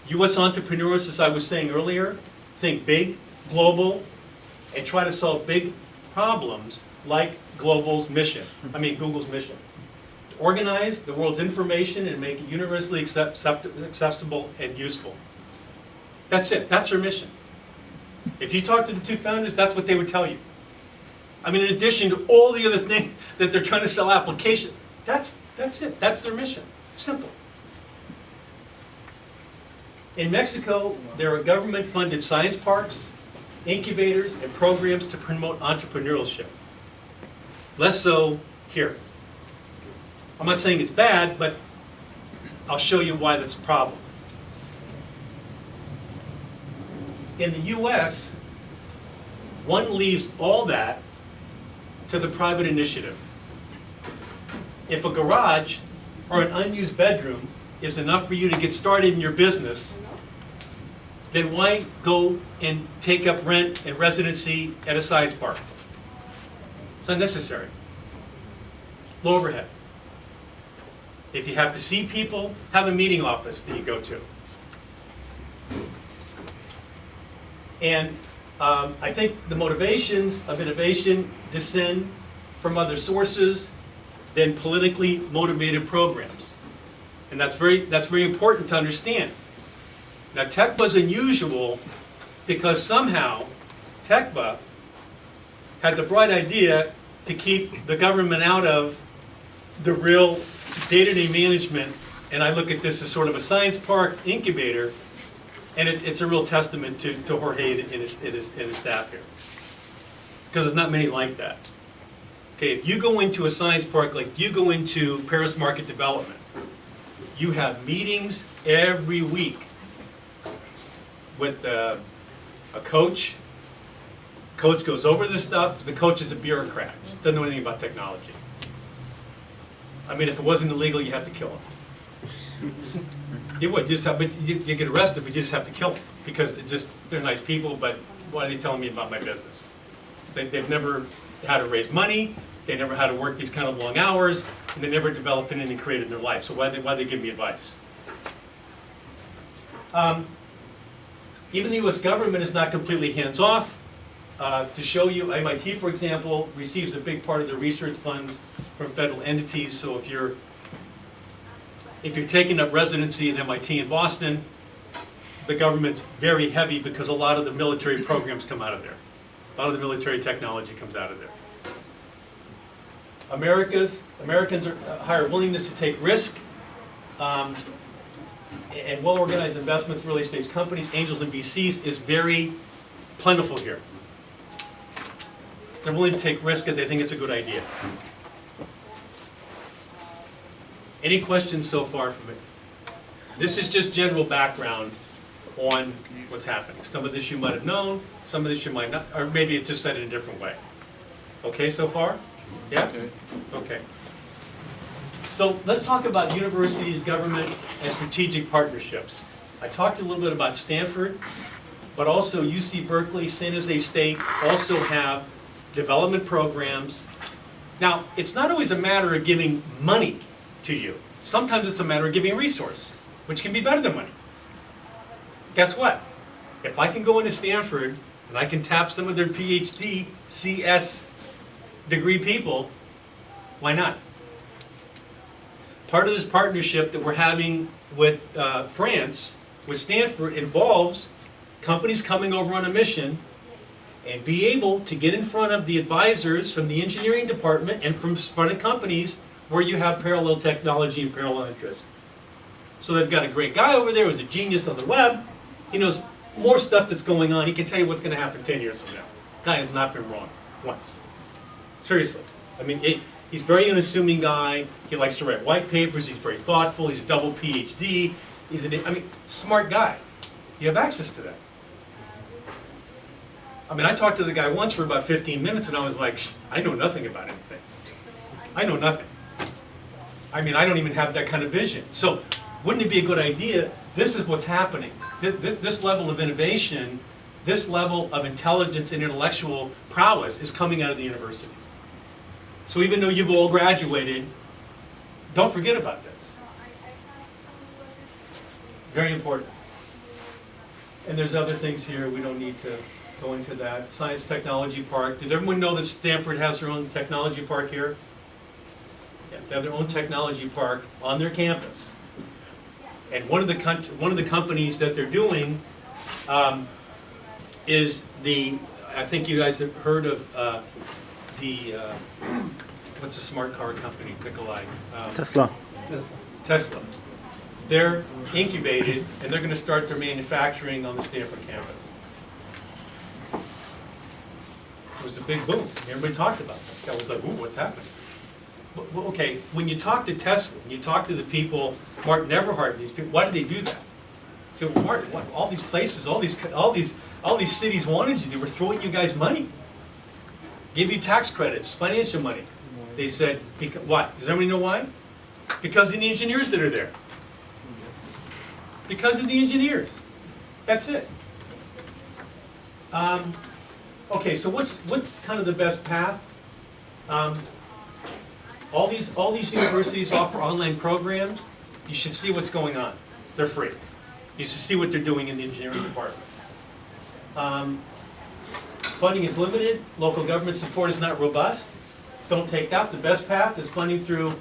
U.S. entrepreneurs, as I was saying earlier, think big, global, and try to solve big problems like Google's mission. To organize the world's information and make it universally accessible and useful. That's it. That's their mission. If you talk to the two founders, that's what they would tell you. I mean, in addition to all the other things that they're trying to sell applications, that's it. That's their mission. Simple. In Mexico, there are government-funded science parks, incubators, and programs to promote entrepreneurship. Less so here. I'm not saying it's bad, but I'll show you why that's a problem. In the US, one leaves all that to the private initiative. If a garage or an unused bedroom is enough for you to get started in your business, then why go and take up rent and residency at a science park? It's unnecessary. Low overhead. If you have to see people, have a meeting office that you go to. And I think the motivations of innovation descend from other sources than politically motivated programs. And that's very important to understand. Now, TechBA is unusual because somehow TechBA had the bright idea to keep the government out of the real day-to-day management, and I look at this as sort of a science park incubator, and it's a real testament to Jorge and his staff here. Because there's not many like that. Okay, if you go into a science park, like you go into Paris Market Development, you have meetings every week with a coach. Coach goes over this stuff. The coach is a bureaucrat. Doesn't know anything about technology. I mean, if it wasn't illegal, you have to kill him. You would. You get arrested, but you just have to kill them because they're nice people. But why are they telling me about my business? They've never had to raise money. They never had to work these kind of long hours, and they never developed anything creative in their life. So why they give me advice? Even the U.S. government is not completely hands-off. To show you, MIT, for example, receives a big part of the research funds from federal entities. So if you're taking up residency at MIT in Boston, the government's very heavy because a lot of the military programs come out of there. A lot of the military technology comes out of there. Americans are higher willingness to take risk, and well-organized investments for early-stage companies, angels and VCs, is very plentiful here. They're willing to take risk if they think it's a good idea. Any questions so far from it? This is just general background on what's happening. Some of this you might have known, some of this you might not, or maybe it's just said in a different way. Okay so far? Yeah? Okay. So let's talk about universities, government, and strategic partnerships. I talked a little bit about Stanford, but also UC Berkeley, San Jose State also have development programs. Now, it's not always a matter of giving money to you. Sometimes it's a matter of giving a resource, which can be better than money. Guess what? If I can go into Stanford and I can tap some of their PhD, CS degree people, why not? Part of this partnership that we're having with France, with Stanford, involves companies coming over on a mission and be able to get in front of the advisors from the engineering department and from front of companies where you have parallel technology and parallel interests. So they've got a great guy over there who's a genius on the web. He knows more stuff that's going on. He can tell you what's going to happen 10 years from now. Guy has not been wrong once. Seriously. I mean, he's a very unassuming guy. He likes to write white papers. He's very thoughtful. He's a double PhD. He's smart guy. You have access to that. I mean, I talked to the guy once for about 15 minutes, and I was like, I know nothing about anything. I know nothing. I mean, I don't even have that kind of vision. So wouldn't it be a good idea? This is what's happening. This level of innovation, this level of intelligence and intellectual prowess is coming out of the universities. So even though you've all graduated, don't forget about this. Very important. And there's other things here, we don't need to go into that. Science Technology Park. Did everyone know that Stanford has their own technology park here? Yeah, they have their own technology park on their campus. And one of the companies that they're doing is I think you guys have heard of what's a smart car company, Nikolai? Tesla. Tesla. They're incubated, and they're going to start their manufacturing on the Stanford campus. It was a big boom. Everybody talked about that. That was like, ooh, what's happening? Well, okay, when you talk to Tesla, and you talk to the people, Martin Everhart, these people, why did they do that? So, well, Martin, what, all these places, all these cities wanted you. They were throwing you guys money, give you tax credits, financial money. They said, why? Does everybody know why? Because of the engineers that are there. Because of the engineers. That's it. Okay, so what's kind of the best path? All these universities offer online programs. You should see what's going on. They're free. You should see what they're doing in the engineering department. Funding is limited. Local government support is not robust. Don't take that. The best path is funding through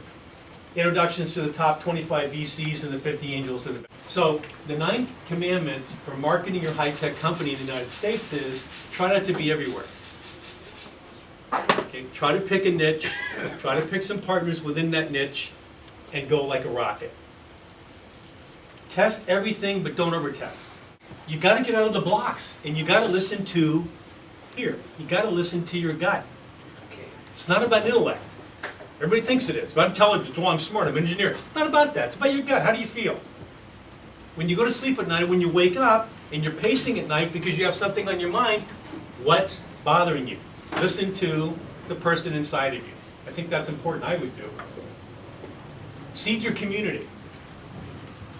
introductions to the top 25 VCs and the 50 angels. So the 9 commandments for marketing your high-tech company in the United States is try not to be everywhere. Okay, try to pick a niche, try to pick some partners within that niche, and go like a rocket. Test everything, but don't over-test. You got to get out of the blocks, and you got to listen to you got to listen to your gut. It's not about intellect. Everybody thinks it is. It's about intelligence. Well, I'm smart. I'm an engineer. It's not about that. It's about your gut. How do you feel? When you go to sleep at night, when you wake up, and you're pacing at night because you have something on your mind, what's bothering you? Listen to the person inside of you. I think that's important. I would do. Seed your community.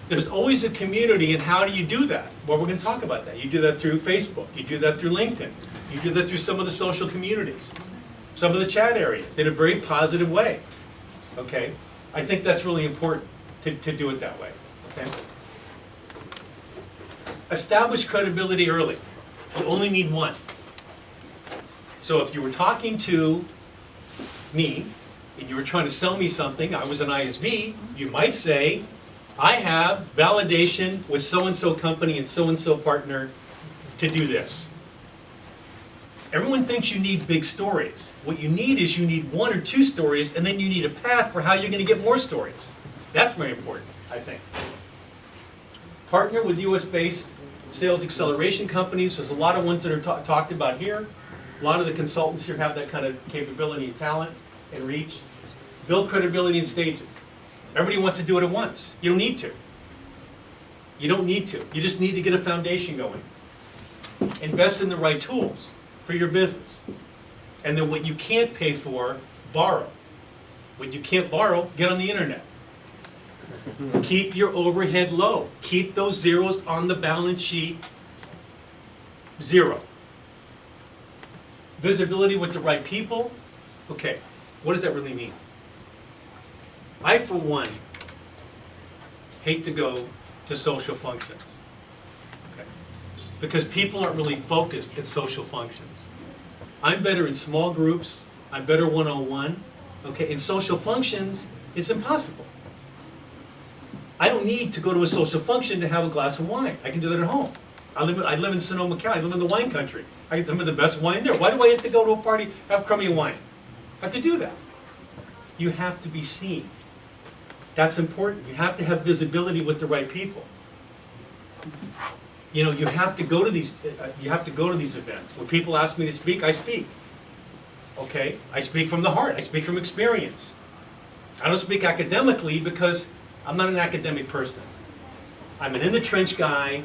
There's always a community, and how do you do that? Well, we're going to talk about that. You do that through Facebook. You do that through LinkedIn. You do that through some of the social communities, some of the chat areas in a very positive way. Okay? I think that's really important to do it that way. Okay? Establish credibility early. You only need one. So if you were talking to me and you were trying to sell me something, I was an ISV, you might say, I have validation with so-and-so company and so-and-so partner to do this. Everyone thinks you need big stories. What you need is you need 1 or 2 stories, and then you need a path for how you're going to get more stories. That's very important, I think. Partner with US-based sales acceleration companies. There's a lot of ones that are talked about here. A lot of the consultants here have that kind of capability and talent and reach. Build credibility in stages. Everybody wants to do it at once. You don't need to. You don't need to. You just need to get a foundation going. Invest in the right tools for your business. And then what you can't pay for, borrow. What you can't borrow, get on the internet. Keep your overhead low. Keep those zeros on the balance sheet 0. Visibility with the right people. Okay, what does that really mean? I, for one, hate to go to social functions. Okay? Because people aren't really focused at social functions. I'm better in small groups. I'm better one-on-one. Okay, in social functions, it's impossible. I don't need to go to a social function to have a glass of wine. I can do that at home. I live in Sonoma County. I live in the wine country. I get some of the best wine there. Why do I have to go to a party, have crummy wine? I have to do that. You have to be seen. That's important. You have to have visibility with the right people. You know, you have to go to these. You have to go to these events. When people ask me to speak, I speak. Okay, I speak from the heart. I speak from experience. I don't speak academically because I'm not an academic person. I'm an in-the-trench guy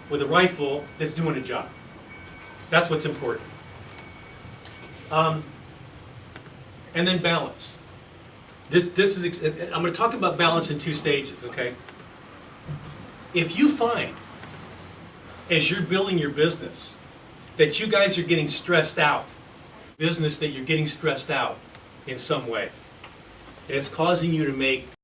with a rifle that's doing a job. That's what's important. And then balance. This is, I'm going to talk about balance in 2 stages, okay? If you find, as you're building your business, that you guys are getting stressed out, that you're getting stressed out in some way, and it's causing you to make